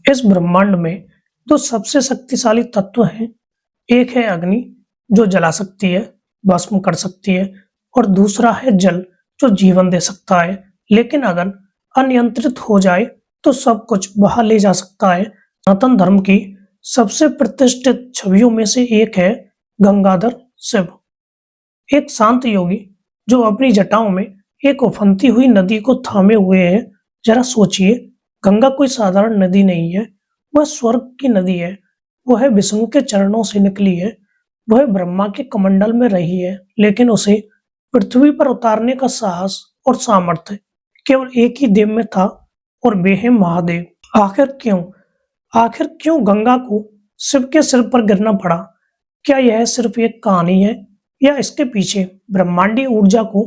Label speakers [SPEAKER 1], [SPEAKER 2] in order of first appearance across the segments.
[SPEAKER 1] इस ब्रह्मांड में दो सबसे शक्तिशाली तत्व हैं। एक है अग्नि, जो जला सकती है, भस्म कर सकती है, और दूसरा है जल, जो जीवन दे सकता है। लेकिन अगर अनियंत्रित हो जाए तो सब कुछ बहा ले जा सकता है। सनातन धर्म की सबसे प्रतिष्ठित छवियों में से एक है गंगाधर शिव, एक शांत योगी जो अपनी जटाओं में एक उफनती हुई नदी को थामे हुए है। जरा सोचिए, गंगा कोई साधारण नदी नहीं है, वह स्वर्ग की नदी है। वह विष्णु के चरणों से निकली है, वह ब्रह्मा के कमंडल में रही है, लेकिन उसे पृथ्वी पर उतारने का साहस और सामर्थ्य केवल एक ही देव में था, और वे हैं महादेव। आखिर क्यों गंगा को शिव के सिर पर गिरना पड़ा? क्या यह सिर्फ एक कहानी है, या इसके पीछे ब्रह्मांडीय ऊर्जा को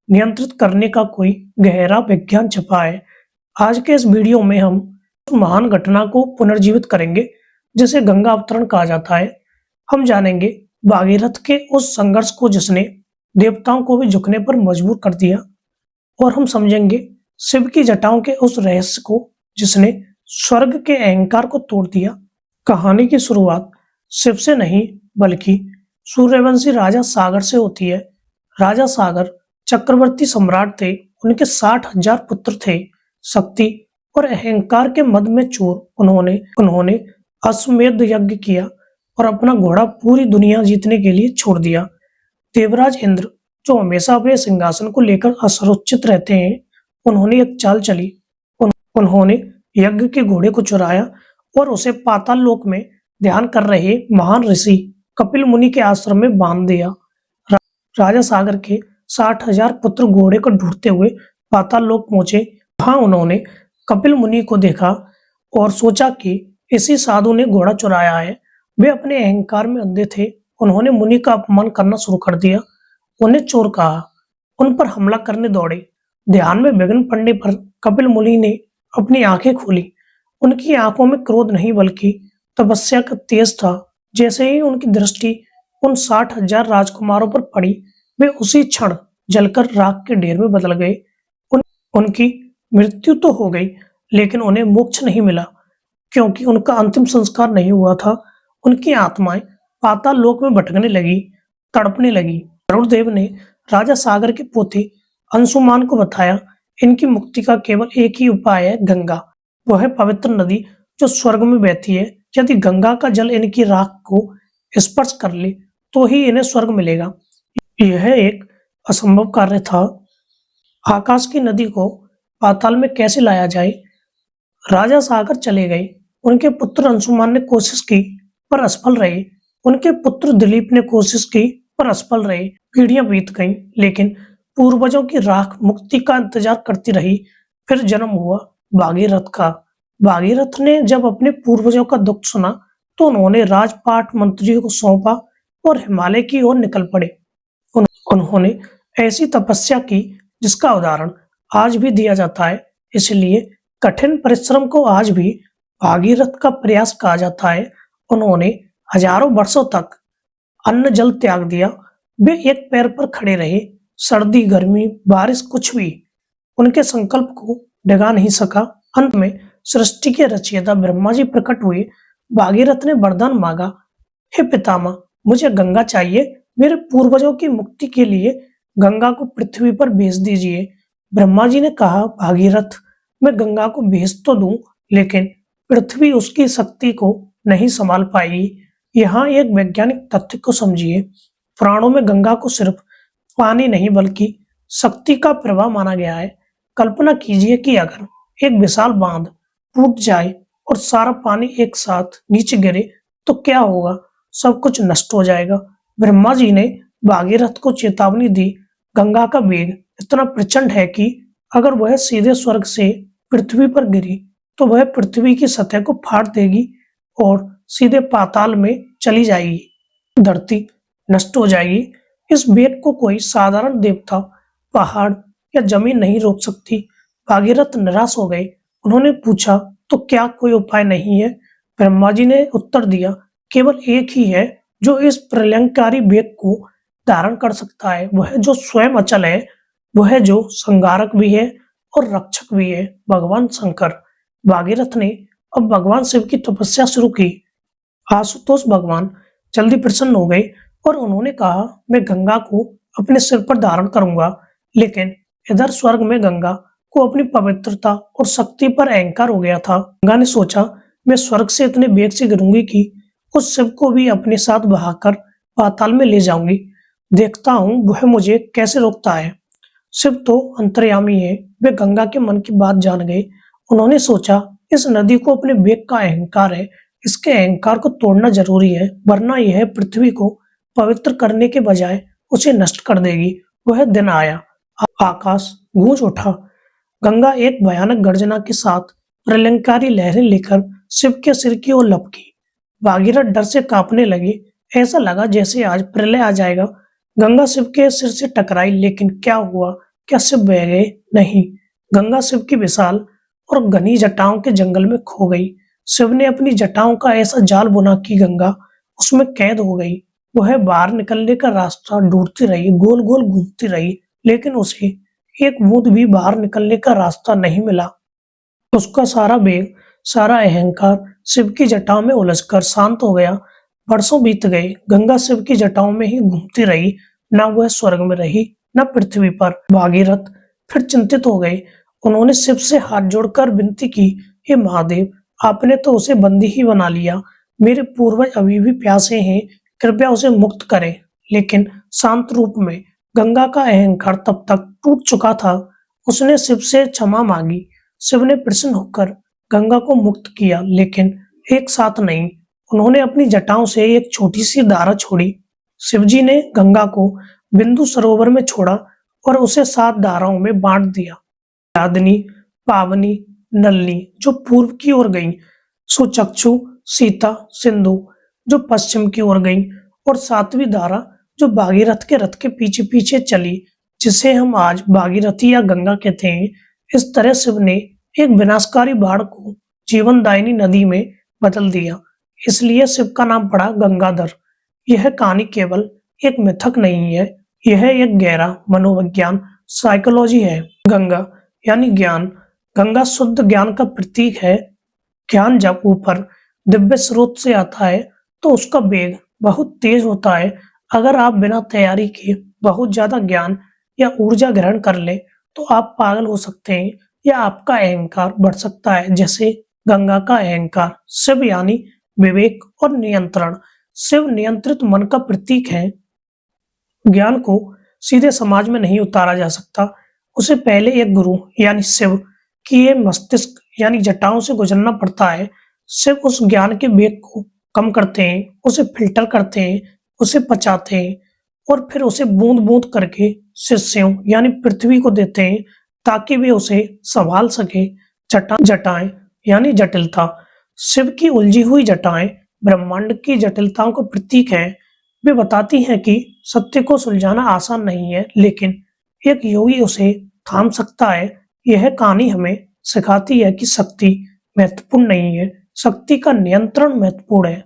[SPEAKER 1] नियंत्रित करने का कोई गहरा विज्ञान छिपा है? आज के इस वीडियो में हम उस महान घटना को पुनर्जीवित करेंगे जिसे गंगा अवतरण कहा जाता है। हम जानेंगे भागीरथ के उस संघर्ष को जिसने देवताओं को भी झुकने पर मजबूर कर दिया, और हम समझेंगे शिव की जटाओं के उस रहस्य को जिसने स्वर्ग के अहंकार को तोड़ दिया। कहानी की शुरुआत शिव से नहीं, बल्कि सूर्यवंशी राजा सागर से होती है। राजा सागर चक्रवर्ती सम्राट थे। उनके 60,000 पुत्र थे। शक्ति और अहंकार के मद में चूर उन्होंने अश्वमेध यज्ञ किया और अपना घोड़ा पूरी दुनिया जीतने के लिए छोड़ दिया। देवराज इंद्र, जो हमेशा अपने सिंहासन को लेकर असुरक्षित रहते हैं, उन्होंने एक चाल चली। उन्होंने यज्ञ के घोड़े को चुराया और उसे पाताल लोक में ध्यान कर रहे महान ऋषि कपिल मुनि के आश्रम में बांध दिया। राजा सागर के 60,000 पुत्र घोड़े को ढूंढते हुए पाताल लोक पहुंचे। वहां उन्होंने कपिल मुनि को देखा और सोचा कि इसी साधु ने घोड़ा चुराया है। वे अपने अहंकार में अंधे थे। उन्होंने मुनि का अपमान करना शुरू कर दिया, उन्हें चोर कहा, उन पर हमला करने दौड़े। ध्यान में विघ्न पड़ने पर कपिल मुनि ने अपनी आंखें खोली। उनकी आंखों में क्रोध नहीं, बल्कि तपस्या का तेज था। जैसे ही उनकी दृष्टि उन 60,000 राजकुमारों पर पड़ी, वे उसी क्षण जलकर राख के ढेर में बदल गए। उनकी मृत्यु तो हो गई, लेकिन उन्हें मोक्ष नहीं मिला, क्योंकि उनका अंतिम संस्कार नहीं हुआ था। उनकी आत्माएं पाताल लोक में भटकने लगी, तड़पने लगी। वरुण देव ने राजा सागर के पोते अंशुमान को बताया, इनकी मुक्ति का केवल एक ही उपाय है, गंगा। वह है पवित्र नदी जो स्वर्ग में बहती है। यदि गंगा का जल इनकी राख को स्पर्श कर ले तो ही इन्हें स्वर्ग मिलेगा। यह एक असंभव कार्य था। आकाश की नदी को पाताल में कैसे लाया जाए? राजा सागर चले गए। उनके पुत्र अंशुमान ने कोशिश की, पर असफल रहे। उनके पुत्र दिलीप ने कोशिश की, पर असफल रहे। पीढ़ियां बीत गईं, लेकिन पूर्वजों की राख मुक्ति का इंतजार करती रही। फिर जन्म हुआ भागीरथ का। भागीरथ ने जब अपने पूर्वजों का दुख सुना, तो उन्होंने राजपाट मंत्रियों को सौंपा और हिमालय की ओर निकल पड़े। उन्होंने ऐसी तपस्या की जिसका उदाहरण आज भी दिया जाता है। इसलिए कठिन परिश्रम को आज भी भागीरथ का प्रयास कहा जाता है। उन्होंने हजारों वर्षों तक अन्न जल त्याग दिया। वे एक पैर पर खड़े रहे। सर्दी, गर्मी, बारिश, कुछ भी उनके संकल्प को डिगा नहीं सका। अंत में सृष्टि के रचयिता ब्रह्मा जी प्रकट हुए। भागीरथ ने वरदान मांगा, हे पितामह, मुझे गंगा चाहिए। मेरे पूर्वजों की मुक्ति के लिए गंगा को पृथ्वी पर भेज दीजिए। ब्रह्मा जी ने कहा, भागीरथ, मैं गंगा को भेज तो दूं, लेकिन पृथ्वी उसकी शक्ति को नहीं संभाल पाएगी। यहाँ एक वैज्ञानिक तथ्य को समझिए। पुराणों में गंगा को सिर्फ पानी नहीं, बल्कि शक्ति का प्रवाह माना गया है। कल्पना कीजिए कि अगर एक विशाल बांध टूट जाए और सारा पानी एक साथ नीचे गिरे तो क्या होगा? सब कुछ नष्ट हो जाएगा। ब्रह्मा जी ने भागीरथ को चेतावनी दी, गंगा का वेग इतना प्रचंड है कि अगर वह सीधे स्वर्ग से पृथ्वी पर गिरी तो वह पृथ्वी की सतह को फाड़ देगी और सीधे पाताल में चली जाएगी। धरती नष्ट हो जाएगी। इस वेग को कोई साधारण देवता, पहाड़ या जमीन नहीं रोक सकती। भागीरथ निराश हो गए। उन्होंने पूछा, तो क्या कोई उपाय नहीं है? ब्रह्मा जी ने उत्तर दिया, केवल एक ही है जो इस प्रलयंकारी वेग को धारण कर सकता है। वह जो स्वयं अचल है, वह जो संहारक भी है और रक्षक भी है, भगवान शंकर। भागीरथ ने अब भगवान शिव की तपस्या शुरू की। आशुतोष भगवान जल्दी प्रसन्न हो गए और उन्होंने कहा, मैं गंगा को अपने सिर पर धारण करूंगा। लेकिन इधर स्वर्ग में गंगा को अपनी पवित्रता और शक्ति पर अहंकार हो गया था। गंगा ने सोचा, मैं स्वर्ग से इतने वेग से गिरूंगी कि उस शिव को भी अपने साथ बहाकर पाताल में ले जाऊंगी। देखता हूं वह मुझे कैसे रोकता है। शिव तो अंतर्यामी है, वे गंगा के मन की बात जान गए। उन्होंने सोचा, इस नदी को अपने वेग का अहंकार है, इसके अहंकार को तोड़ना जरूरी है, वरना यह पृथ्वी को पवित्र करने के बजाय उसे नष्ट कर देगी। वह दिन आया, आकाश गूंज उठा। गंगा एक भयानक गर्जना के साथ प्रलयंकारी लहरें लेकर शिव के सिर की ओर लपकी। भागीरथ डर से कांपने लगी। ऐसा लगा जैसे आज प्रलय आ जाएगा। गंगा शिव के सिर से टकराई, लेकिन क्या हुआ? क्या शिव बह गए? नहीं, गंगा शिव की विशाल और घनी जटाओं के जंगल में खो गई। शिव ने अपनी जटाओं का ऐसा जाल बुना कि गंगा उसमें कैद हो गई। वह बाहर निकलने का रास्ता ढूंढती रही, गोल गोल घूमती रही, लेकिन उसे एक बूंद भी बाहर निकलने का रास्ता नहीं मिला। उसका सारा वेग, सारा अहंकार शिव की जटाओं में उलझकर शांत हो गया। वर्षों बीत गए, गंगा शिव की जटाओं में ही घूमती रही। न वह स्वर्ग में रही, न पृथ्वी पर। भागीरथ फिर चिंतित हो गए। उन्होंने शिव से हाथ जोड़कर विनती की, हे महादेव, आपने तो उसे बंदी ही बना लिया। मेरे पूर्वज अभी भी प्यासे हैं, कृपया उसे मुक्त करें। लेकिन शांत रूप में गंगा का अहंकार तब तक टूट चुका था। उसने शिव से क्षमा मांगी। शिव ने प्रसन्न होकर गंगा को मुक्त किया, लेकिन एक साथ नहीं। उन्होंने अपनी जटाओं से एक छोटी सी धारा छोड़ी। शिवजी ने गंगा को बिंदु सरोवर में छोड़ा और उसे 7 धाराओं में बांट दिया। लादनी, पावनी, नलनी जो पूर्व की ओर गईं, सुचक्षु, सीता, सिंधु जो पश्चिम की ओर गईं, और 7वीं धारा जो भागीरथ के रथ के पीछे पीछे चली, जिसे हम आज भागीरथी या गंगा कहते हैं। इस तरह शिव ने एक विनाशकारी बाढ़ को जीवनदायिनी नदी में बदल दिया। इसलिए शिव का नाम पड़ा गंगाधर। यह कहानी केवल एक मिथक नहीं है, यह एक गहरा मनोविज्ञान, साइकोलॉजी है। गंगा यानी ज्ञान। गंगा शुद्ध ज्ञान का प्रतीक है। ज्ञान जब ऊपर दिव्य स्रोत से आता है तो उसका वेग बहुत तेज होता है। अगर आप बिना तैयारी के बहुत ज्यादा ज्ञान या ऊर्जा ग्रहण कर ले तो आप पागल हो सकते हैं या आपका अहंकार बढ़ सकता है, जैसे गंगा का अहंकार। शिव यानी विवेक और नियंत्रण। शिव नियंत्रित मन का प्रतीक है। ज्ञान को सीधे समाज में नहीं उतारा जा सकता, उसे पहले एक गुरु यानी शिव की ये मस्तिष्क यानी जटाओं से गुजरना पड़ता है। शिव उस ज्ञान के वेग को कम करते हैं, उसे फिल्टर करते हैं, उसे पचाते हैं और फिर उसे बूंद बूंद करके शिष्यों यानी पृथ्वी को देते हैं, ताकि वे उसे संभाल सके। जटाएं यानी जटिलता। शिव की उलझी हुई जटाएं ब्रह्मांड की जटिलताओं का प्रतीक है। वे बताती हैं कि सत्य को सुलझाना आसान नहीं है, लेकिन एक योगी उसे थाम सकता है। यह कहानी हमें सिखाती है कि शक्ति महत्वपूर्ण नहीं है, शक्ति का नियंत्रण महत्वपूर्ण है।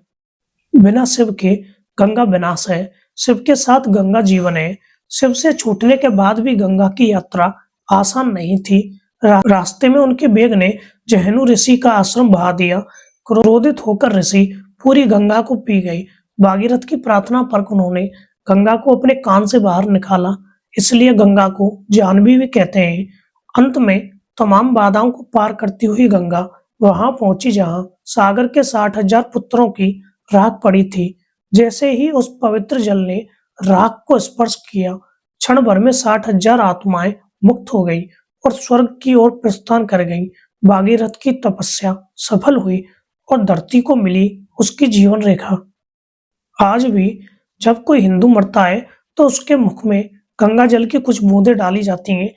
[SPEAKER 1] बिना शिव के गंगा विनाश है, शिव के साथ गंगा जीवन है। शिव से छूटने के बाद भी गंगा की यात्रा आसान नहीं थी। रास्ते में उनके बेग ने जहनु ऋषि का आश्रम बहा दिया। क्रोधित होकर ऋषि पूरी गंगा को पी गई। भागीरथ की प्रार्थना पर उन्होंने गंगा को अपने कान से बाहर निकाला, इसलिए गंगा को जाह्नवी भी कहते हैं। अंत में तमाम बाधाओं को पार करती हुई गंगा वहां पहुंची जहां सागर के 60,000 पुत्रों की राख पड़ी थी। जैसे ही उस पवित्र जल ने राख को स्पर्श किया, क्षण भर में 60,000 आत्माएं मुक्त हो गई और स्वर्ग की ओर प्रस्थान कर गईं। भागीरथ की तपस्या सफल हुई और धरती को मिली उसकी जीवन रेखा। आज भी जब कोई हिंदू मरता है तो उसके मुख में गंगा जल की कुछ बूंदें डाली जाती हैं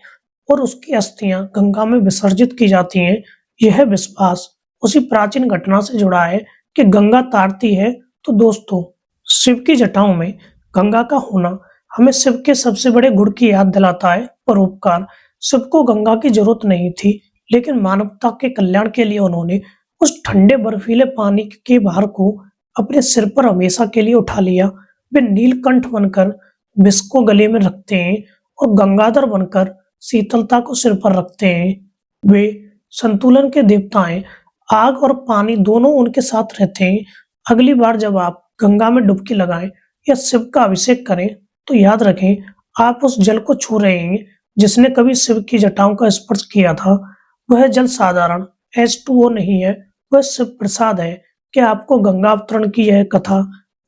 [SPEAKER 1] और उसकी अस्थियां गंगा में विसर्जित की जाती हैं। यह विश्वास उसी प्राचीन घटना से जुड़ा है कि गंगा तारती है। तो दोस्तों, शिव की जटाओं में गंगा का होना हमें शिव के सबसे बड़े गुण की याद दिलाता है, परोपकार। शिव को गंगा की जरूरत नहीं थी, लेकिन मानवता के कल्याण के लिए उन्होंने उस ठंडे बर्फीले पानी के भार को अपने सिर पर हमेशा के लिए उठा लिया। वे नीलकंठ बनकर विष को गले में रखते हैं और गंगाधर बनकर शीतलता को सिर पर रखते हैं। वे संतुलन के देवता हैं। आग और पानी दोनों उनके साथ रहते हैं। अगली बार जब आप गंगा में डुबकी लगाएं या शिव का अभिषेक करें, तो याद रखें आप उस जल को छू रहे हैं जिसने कभी शिव की जटाओं का स्पर्श किया था। वह जल साधारण H2O नहीं है, वह शिव प्रसाद है। क्या आपको गंगा अवतरण की यह कथा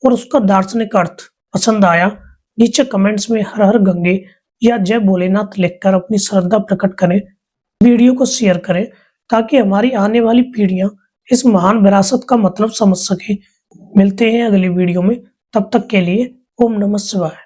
[SPEAKER 1] और उसका दार्शनिक अर्थ पसंद आया? नीचे कमेंट्स में हर हर गंगे या जय भोलेनाथ लिखकर अपनी श्रद्धा प्रकट करें। वीडियो को शेयर करें ताकि हमारी आने वाली पीढ़ियां इस महान विरासत का मतलब समझ सके। मिलते हैं अगली वीडियो में, तब तक के लिए ओम नमः शिवाय।